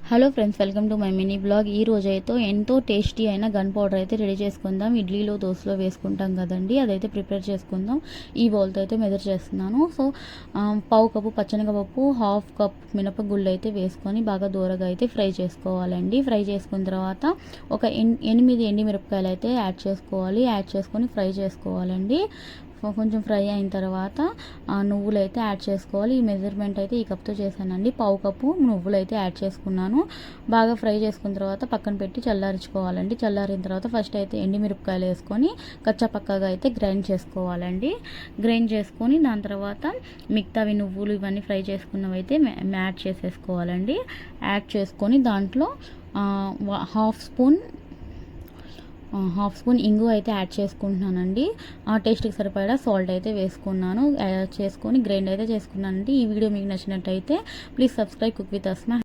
Hello friends, welcome to my mini blog. ఈ రోజు అయితే ఎంతో టేస్టీ అయిన గన్ పౌడర్ అయితే రెడీ చేసుకుందాం. ఇడ్లీలో దోశలో వేసుకుంటాం కదండి, అదైతే ప్రిపేర్ చేసుకుందాం. ఈ బౌల్తో అయితే మెజర్ చేస్తున్నాను. సో పావు కప్పు పచ్చనగపప్పు, హాఫ్ కప్ మినపగుళ్ళు అయితే వేసుకొని బాగా దూరగా అయితే ఫ్రై చేసుకోవాలండి. ఫ్రై చేసుకున్న తర్వాత ఒక 8 ఎండిమిరపకాయలు అయితే యాడ్ చేసుకోవాలి. యాడ్ చేసుకొని ఫ్రై చేసుకోవాలండి. కొంచెం ఫ్రై అయిన తర్వాత నువ్వులు అయితే యాడ్ చేసుకోవాలి. ఈ మెజర్మెంట్ అయితే ఈ కప్తో చేశానండి. పావు కప్పు నువ్వులు అయితే యాడ్ చేసుకున్నాను. బాగా ఫ్రై చేసుకున్న తర్వాత పక్కన పెట్టి చల్లారించుకోవాలండి. చల్లారిన తర్వాత ఫస్ట్ అయితే ఎండిమిరపకాయలు వేసుకొని కచ్చాపక్కగా అయితే గ్రైండ్ చేసుకోవాలండి. గ్రైండ్ చేసుకొని దాని తర్వాత మిగతావి నువ్వులు ఇవన్నీ ఫ్రై చేసుకున్నవి అయితే యాడ్ చేసేసుకోవాలండి. యాడ్ చేసుకొని దాంట్లో హాఫ్ స్పూన్ ఇంగువ అయితే యాడ్ చేసుకుంటున్నానండి. ఆ టేస్ట్కి సరిపడా సాల్ట్ అయితే వేసుకున్నాను. చేసుకొని గ్రైండ్ అయితే చేసుకున్నానండి. ఈ వీడియో మీకు నచ్చినట్టయితే please subscribe cook with Asma.